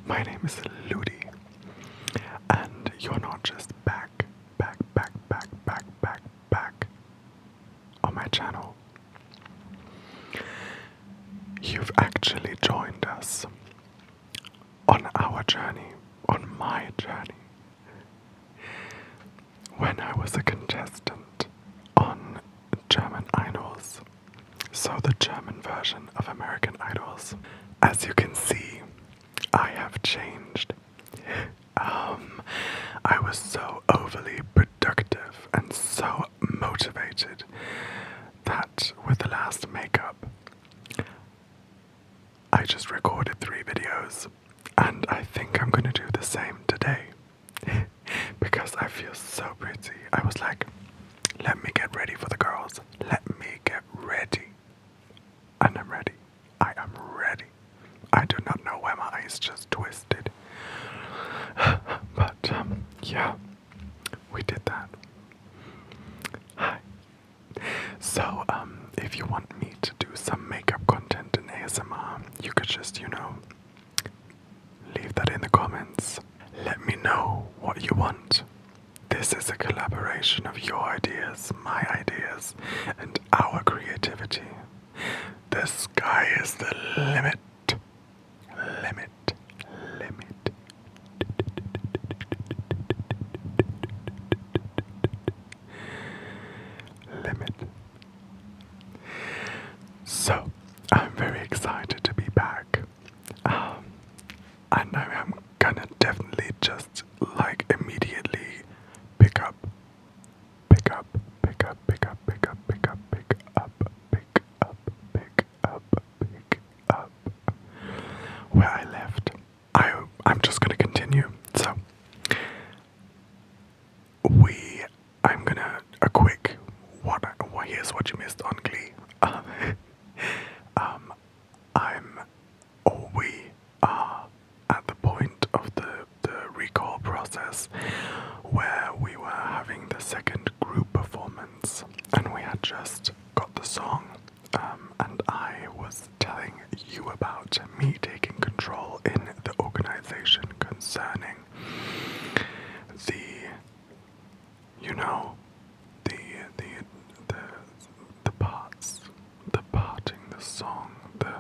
My name is Ludi, and you're not just back on my channel. You've actually joined us on our journey, on my journey. When I was a contestant on German Idols, so the German version of American Idols. As you can see, I have changed. I was so overly productive and so motivated that with the last makeup, I just recorded 3 videos, and I think I'm gonna do the same today because I feel so pretty. I was like, let me get ready for the girls. Let me get ready. And I'm ready. I am ready. I do not know where my eyes just twisted. But, yeah, we did that. Hi. So, if you want me to do some makeup content in ASMR, you could just, leave that in the comments. Let me know what you want. This is a collaboration of your ideas, my ideas, and our creativity. The sky is the limit. Limit. So, I'm very excited to be back. And I am gonna definitely just immediately pick up where I left. I'm just gonna continue. So I'm gonna here's what you missed on Glee. We are at the point of the recall process where we were having the second group performance, and we had just got the song, and I was telling you about me taking control in the organization concerning the parts, the parting the song, the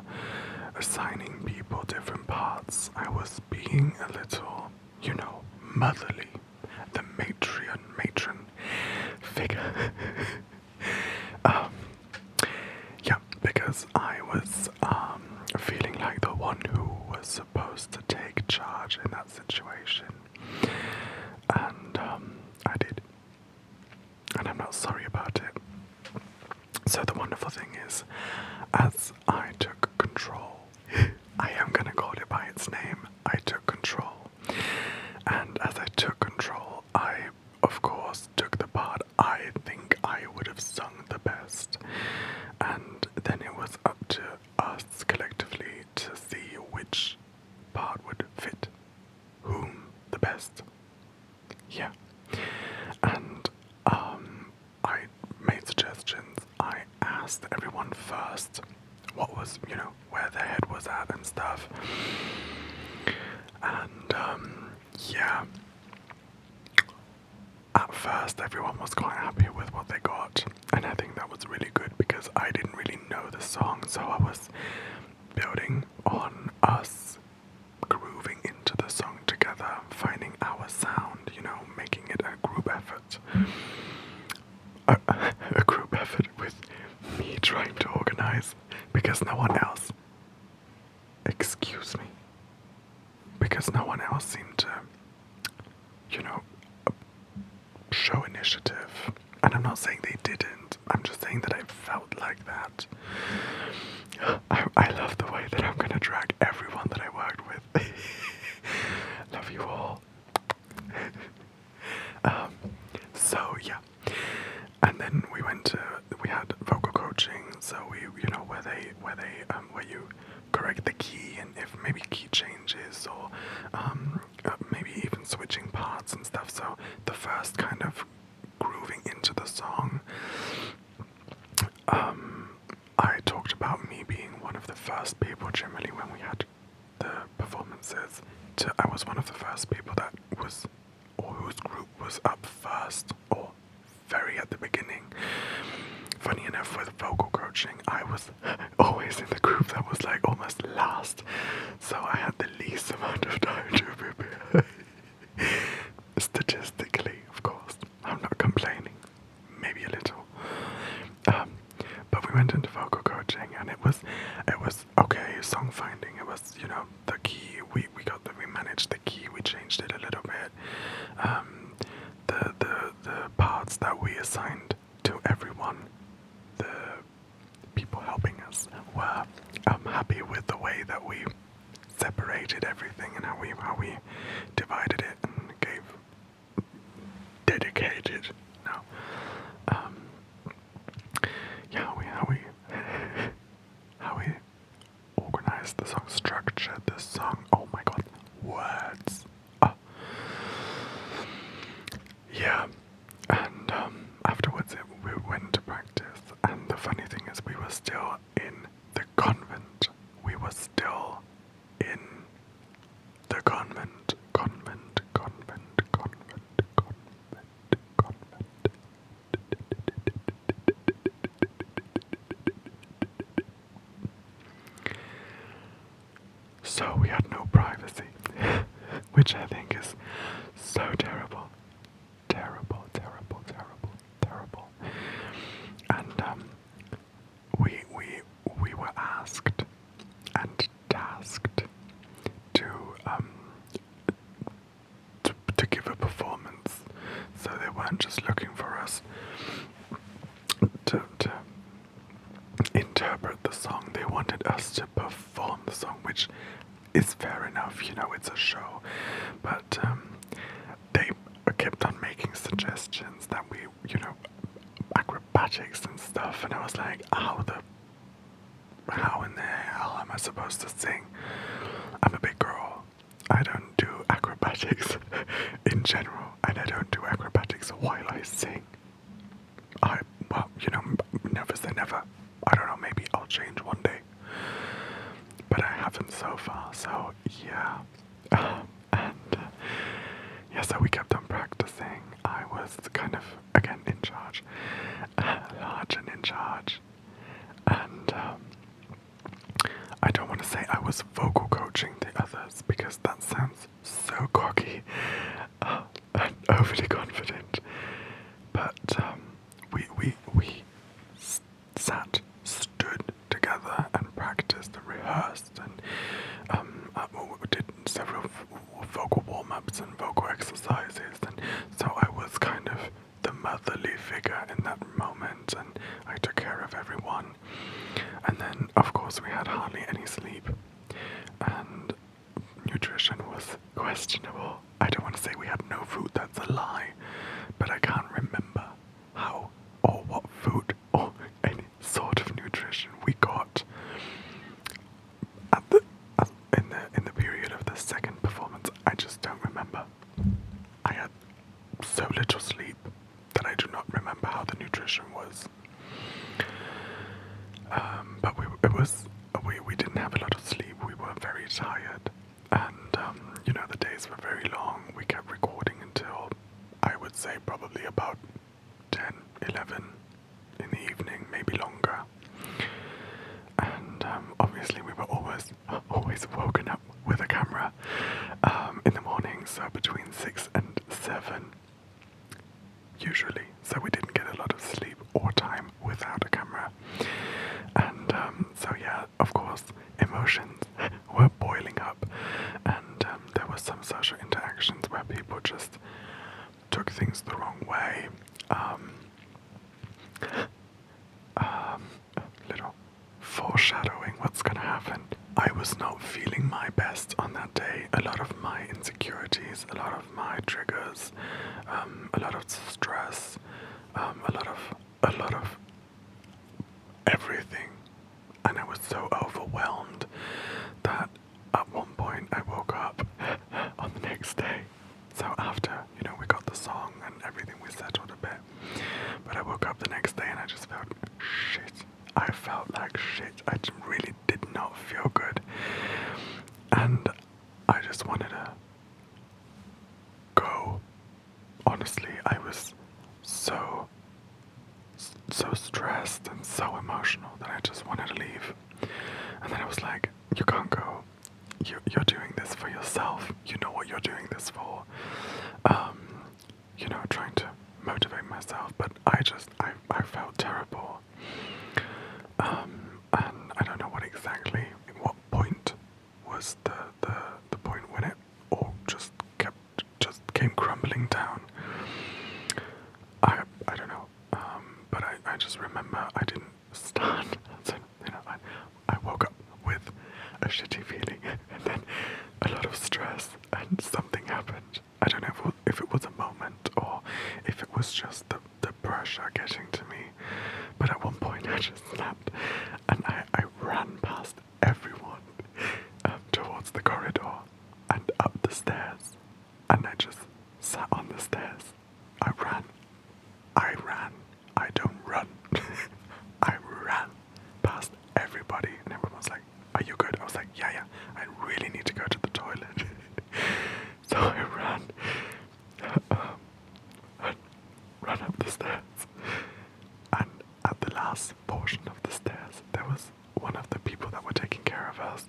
assigning people different parts. I was being a little, motherly, the matron figure. Yeah, because I was feeling like the one who was supposed to take charge in that situation. And I did. And I'm not sorry about it. So the wonderful thing is, as I took control, I am going to call it by its name, I took control. And as I took control, I, of course, took the part I think I would have sung the best. And then it was up to us collectively to see which part would fit whom the best. Yeah. And I made suggestions. I asked everyone first what was, where their head was at and stuff. And yeah. At first everyone was quite happy with what they got, and I think that was really good because I didn't really know the song, so I was building on us grooving into the song together, finding our sound, making it a group effort. A group effort with me trying to organize because no one else, because no one else seemed to, show initiative. And I'm not saying they didn't, I'm just saying that I felt like that. I love the way that I'm gonna drag everyone that I worked with. Love you all. So yeah. And then we had vocal coaching, so where you correct the key, and if maybe key changes, or maybe even switching parts and stuff. So the first kind of grooving into the song, I talked about me being one of the first people generally when we had the performances I was one of the first people that was, or whose group was up first, or very at the beginning. Funny enough, with vocal coaching, I was always in the group that was like almost last, so I had the least amount of time to prepare. Statistically, of course, I'm not complaining, maybe a little. But we went into vocal coaching, and it was okay. Song finding, it was the key. We managed the key. We changed it a little bit. The parts that we assigned to everyone, the people helping us were happy with the way that we separated everything and how we divided it and gave dedicated. No. How we organized the song, structured the song. Oh my god, words. Yeah, and afterwards we went to practice, and the funny thing is we were still in the convent. We were still in the convent. So we had no privacy, which I think is so terrible. Terrible. And we were asked and tasked to give a performance. So they weren't just looking for us to interpret the song. They wanted us to perform the song, which is fair enough, it's a show. But they kept on making suggestions that we, acrobatics and stuff, and I was like, how in the hell am I supposed to sing? I'm a big girl. I don't do acrobatics in general, and I don't do acrobatics while I sing. Never say never. I don't know, maybe I'll change one day. But I haven't so far, so yeah. So we kept on practicing. I was kind of, again, in charge. Large and in charge. And I don't want to say I was vocal coaching the others, because that sounds so cocky and overly confident. But we stood together and practiced and rehearsed, and we did several vocal warm-ups and vocal exercises, and so I was kind of the motherly figure in that moment, and I took care of everyone. And then, of course, we had hardly any sleep, and nutrition was questionable. I don't want to say we had no food, that's a lie, but I can't remember how or what food or any sort of nutrition we got in the period of the second performance. I just don't remember. I had so little sleep that I do not remember how the nutrition was. But we didn't have a lot of sleep. We were very tired, and the days were very long. We kept recording until, I would say, probably about 10, 11 in the evening, maybe longer. And obviously we were always woken up with a camera in the morning, so between 6 and 7 usually. So we didn't get a lot of sleep or time without a camera. And so yeah, of course, emotions were boiling up, and there were some social interactions where people just took things the wrong way. Little foreshadowing what's gonna happen. I was not feeling my best on that day. A lot of my insecurities, a lot of my triggers, a lot of stress, a lot of everything. And I was so overwhelmed that at one point I woke up on the next day. So after, we got the song and everything, we settled a bit. But I woke up the next day and I just felt shit. I felt like shit. I really did not feel good. And I just just wanted to go. Honestly, I was so stressed and so emotional that I just wanted to leave. And then I was like, you can't go. You're doing this for yourself. You know what you're doing this for. Trying to motivate myself, but I felt terrible. And I don't know what point was the point when it all just came crumbling down. I don't know. But I just remember I didn't stand. So, I woke up with a shitty feeling and then a lot of stress, and something happened. I don't know if it was a moment or if it was just the pressure getting to me. But at one point I just snapped and I ran past everyone towards the corridor and up the stairs. And I just sat on the stairs. I ran. I don't run. I ran past everybody, and everyone was like, "Are you good?" I was like, yeah. I really need to go to the toilet." So I ran up the stairs, and at the last portion of the stairs, there was one of the people that were taking care of us,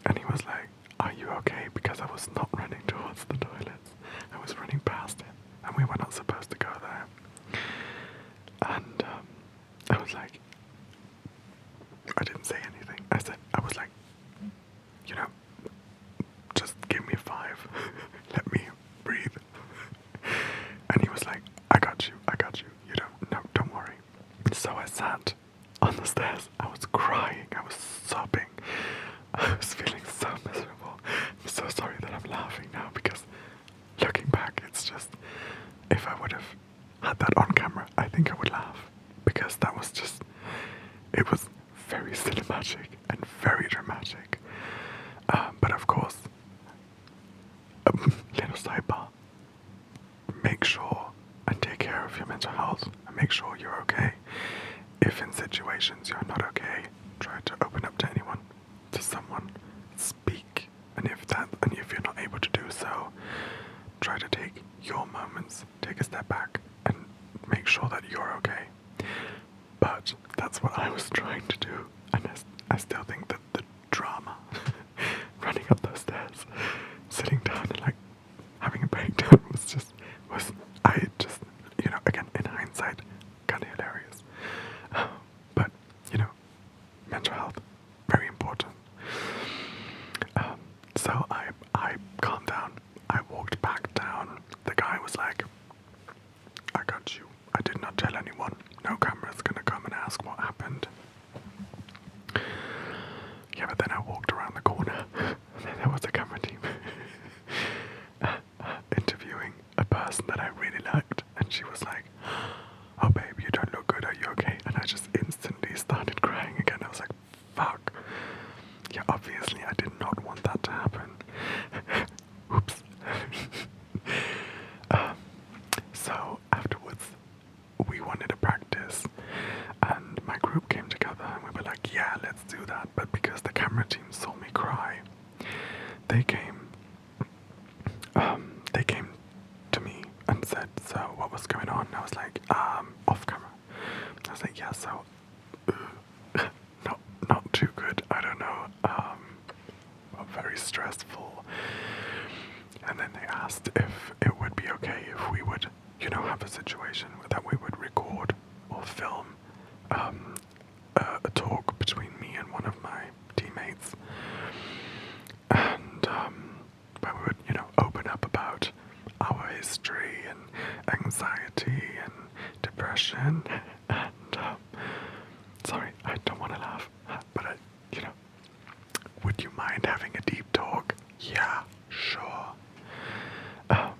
and he was like, "Are you okay?" Because I was not running towards the toilets. I was running past it, and we were not supposed to go there. And I was like, I didn't say anything. I was like, just give me 5. Let me breathe. And he was like, I got you. Don't worry. So I sat on the stairs. I was crying. I was sobbing. I was feeling so miserable. I'm so sorry that I'm laughing now, because looking back, it's just, if I would have had that on camera, I think I would laugh, because that was just, it was very cinematic and very dramatic. But of course, little sidebar, make sure and take care of your mental health and make sure you're okay. If in situations you're not okay, try to open up to anyone, to someone, speak. And if you're not able to do so, try to take your moments, take a step back and make sure that you're okay. But that's what I was trying to do, and I still think that the drama, running up those stairs, sitting down and like having a breakdown again, in hindsight, kind of hilarious. But, mental health, very important. So I calmed down. I walked back down. The guy was like, I got you. I did not tell anyone. No camera's gonna come and ask what happened. Yeah, but then I walked around the corner and then there was a camera team interviewing a person that I really liked, and she was like, "Oh babe, you don't look good, are you okay?" And I just instantly started crying again. I was like, fuck. Yeah, obviously I did not want that to happen. Oops. So afterwards, we wanted to practice, and my group came together and we were like, yeah, let's do that. But because the camera team saw me cry, they came to me and said, "So what was going on?" And I was like, off camera. I was like, yeah, so not too good. I don't know. Very stressful. And then they asked if it would be okay if we would, have a situation that we would record or film a talk between me and one of my teammates. And where we would, open up about our history and anxiety and depression. And sorry, I don't want to laugh, but would you mind having a deep talk? Yeah, sure.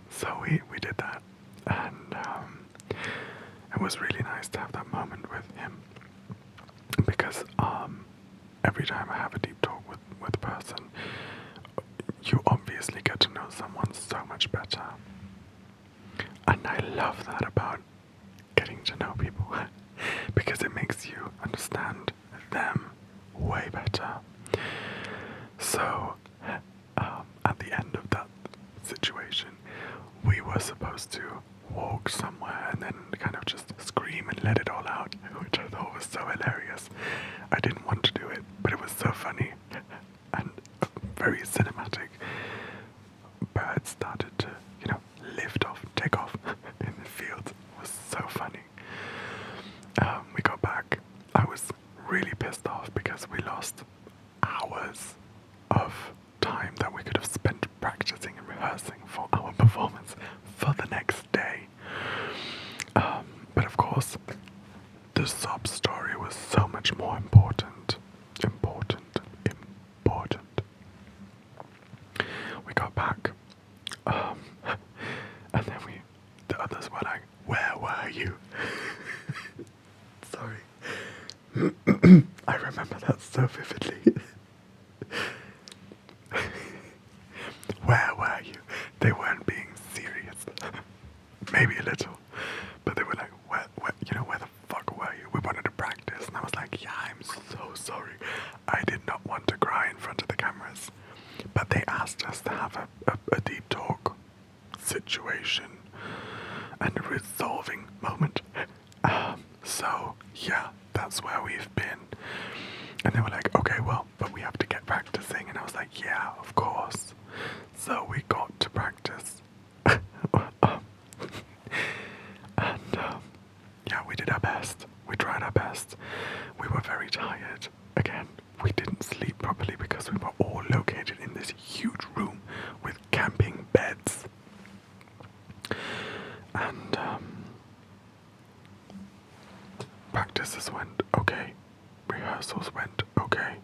So we did that, and it was really nice to have that moment with him, because every time I have a deep talk with a person, you obviously get to know someone so much better. And I love that about getting to know people, because it makes you understand them way better. So at the end situation. We were supposed to walk somewhere and then kind of just scream and let it all out, which I thought was so hilarious. I didn't want to do it, but it was so funny and very cinematic. Birds started to, lift off, take off in the field. It was so funny. We got back. I was really pissed off because we lost hours of time that we could have spent practicing and rehearsing for our performance for the next day. But of course, the sob story was so much more important. We got back, and then the others were like, "Where were you?" Sorry. I remember that so vividly. Where were you? They weren't being serious. Maybe a little. But they were like, where the fuck were you? We wanted to practice. And I was like, yeah, I'm so sorry. I did not want to cry in front of the cameras. But they asked us to have a deep talk situation and a resolving moment. So, yeah, that's where we've been. And they were like, okay, well, but we have to get practicing. And I was like, yeah, of course. So we got to practice. Yeah, we did our best. We tried our best. We were very tired. Again, we didn't sleep properly because we were all located in this huge room with camping beds. And practices went okay. Rehearsals went okay.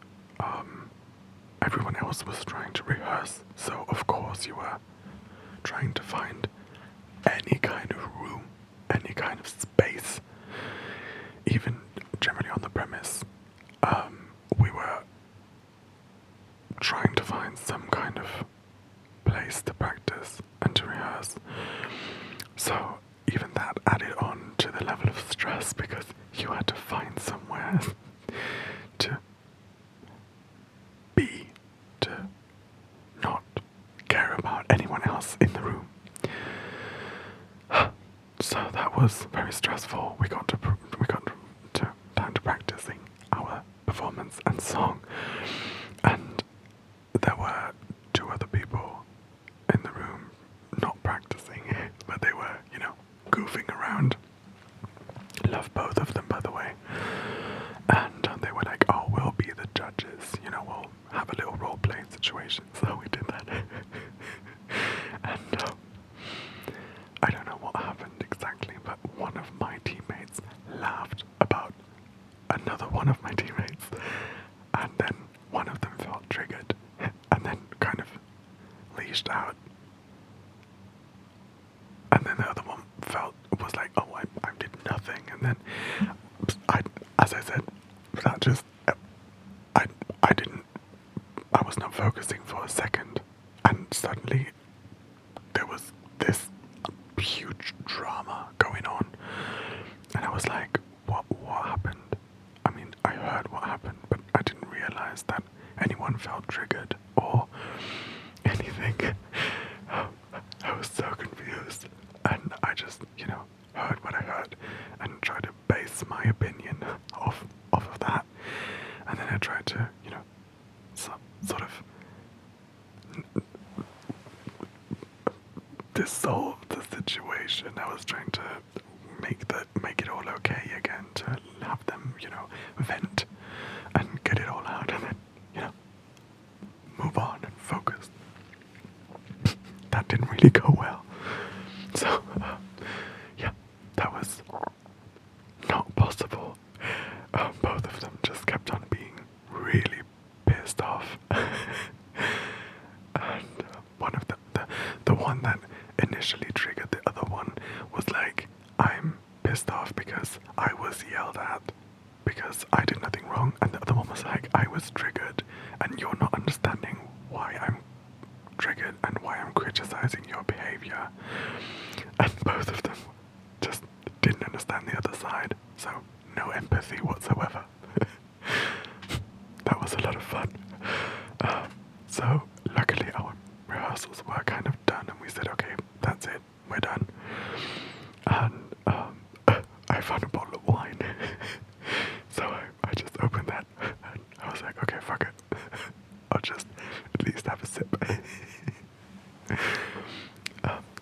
Everyone else was trying to rehearse, so of course you were trying to find any kind of room, any kind of space, even generally on the premise. We were trying to find some kind of place to practice and to rehearse. So even that added on to the level of stress because you had to find somewhere to be, to not care about anyone else in the room. So that was very stressful. We got down to practicing our performance and song, and there were 2 other people in the room not practicing, but they were, goofing around. Love both of them, by the way. And they were like, "Oh, we'll be the judges. We'll have a little role-playing situation." So we did that. And I don't know what happened exactly, but one of my teammates laughed about another one of my teammates, and then one of them felt triggered, and then kind of leashed out, and then the other one was like, "Oh, I did nothing," and then as I said, that just I was not focusing for a second, and suddenly there was this huge drama going on, and I was like, what happened? I mean, I heard what happened, but I didn't realize that anyone felt triggered or anything. I was so confused, and I just, heard what I heard and tried to base my opinion off of that, and then I tried to, sort of dissolve the situation. I was trying to make it all okay again, to have them, vent and get it all out, and then, move on and focus. That didn't really go well. So, yeah, that was not possible. Both of them just kept on being really pissed off. And one of the one that initially triggered the other one was like, "I'm pissed off because I was yelled at because I did nothing wrong," and the other one was like, "I was triggered and you're not understanding why I'm triggered and why I'm criticizing your behavior." And both of them just didn't understand the other side, so no empathy whatsoever. That was a lot of fun. So luckily our rehearsals were kind of done, and said, okay, that's it, we're done. And I found a bottle of wine. So I just opened that and I was like, okay, fuck it. I'll just at least have a sip.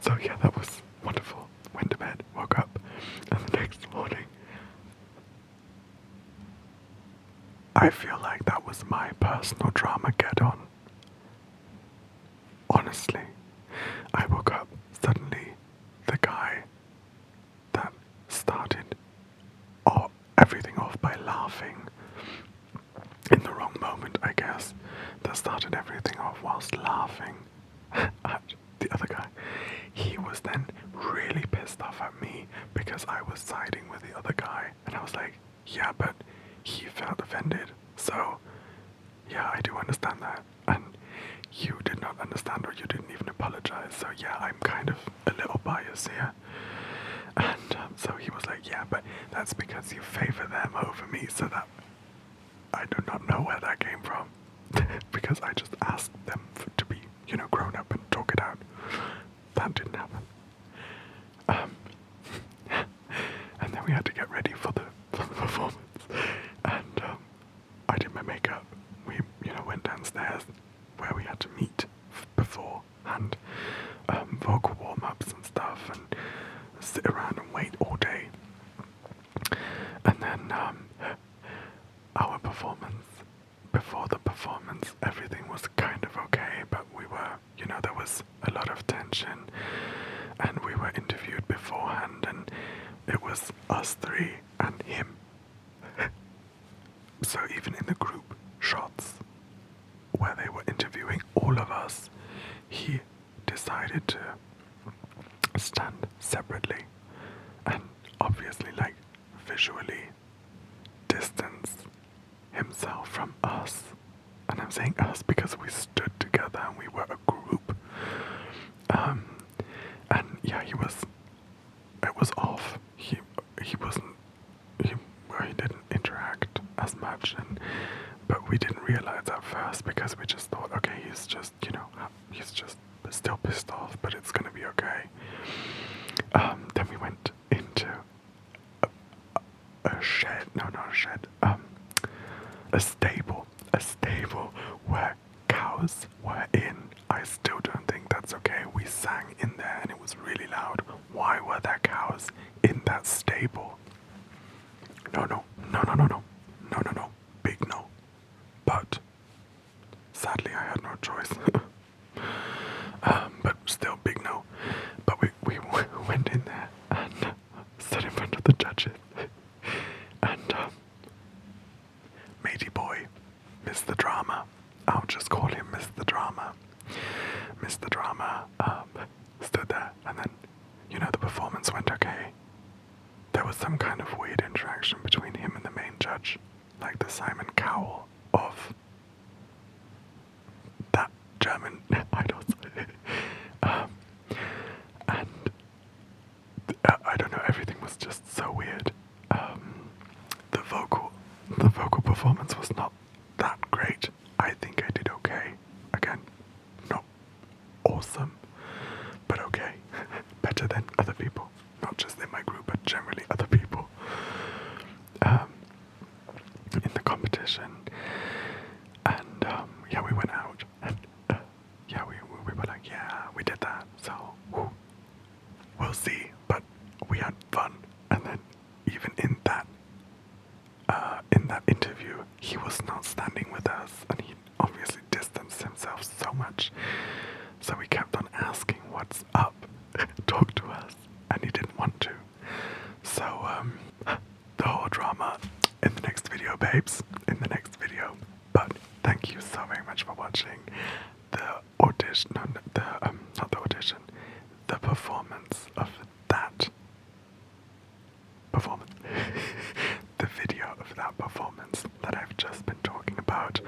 So yeah, that was wonderful. Went to bed, woke up, and the next morning, I feel like that was my personal drama get on. Honestly, I woke up, suddenly the guy that started everything off by laughing in the wrong moment, I guess, that started everything off whilst laughing at the other guy. He was then really pissed off at me because I was siding with the other guy, and I was like, yeah, but he felt offended, so yeah, I do understand that, and you did not understand, or you didn't even apologize, so yeah, I'm kind of a little biased here. And so he was like, yeah, but that's because you favor them over me, so that I do not know where that came from. Because I just asked them to be, grown up and talk it out. That didn't happen. And then we had to get ready for the performance. And I did my makeup. We, went downstairs where we had to meet beforehand. Vocal warm-ups and stuff, and sit around and wait all day. And then our performance, before the performance, everything was kind of okay, but we were, there was a lot of tension, and we were interviewed beforehand, and it was us three and him. So even in the group shots where they were interviewing all of us, he decided to stand separately and obviously, visually distance himself from us. And I'm saying us because we stood together and we were a group. And yeah, it was off. He didn't interact as much, but we didn't realize at first because we just thought, okay, he's just still pissed off, but it's gonna be okay. Then we went into a stable where cows were in. I still don't think that's okay. We sang in there and it was really loud. Why were there cows in that stable? No. Big no. But sadly I had no choice. But still big no. But we went in there and stood in front of the judges. And matey boy, Mr. Drama, I'll just call him Mr. Drama. Mr. Drama stood there, and then, the performance went okay. There was some kind of weird interaction between him and the main judge, like the Simon Cowell of that German Idols. And I don't know, everything was just so weird. The vocal performance was not that great. I think I did okay. Again, not awesome, but okay. Better than other people. Not just in my group, but generally other people. In the competition. And yeah, we went out. And yeah, we were like, yeah, we did that. So, we'll see. But we had fun. And then even in that interview, he was not standing with us, and he obviously distanced himself so much. So we kept on asking, what's up? Talk to us. And he didn't want to. So, the whole drama in the next video, babes. In the next video. But thank you so very much for watching the audition, not the audition, the performance of that performance. The video of that performance that I've just been talking about.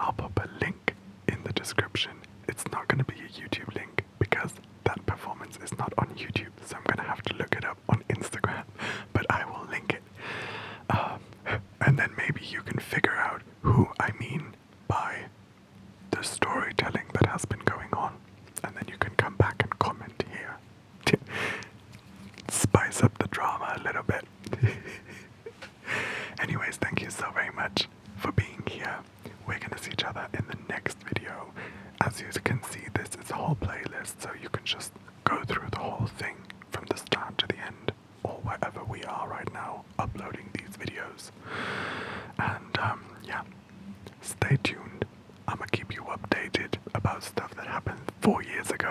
I'll put a link in the description. It's not going to be a YouTube link because that performance is not on YouTube, so I'm going to have to look it up on Instagram, but I will link it. And then maybe you can figure out who I mean by the storytelling that has been going on, and then you can come back and comment you can see, this is a whole playlist, so you can just go through the whole thing from the start to the end, or wherever we are right now uploading these videos. And yeah, stay tuned. I'm gonna keep you updated about stuff that happened 4 years ago.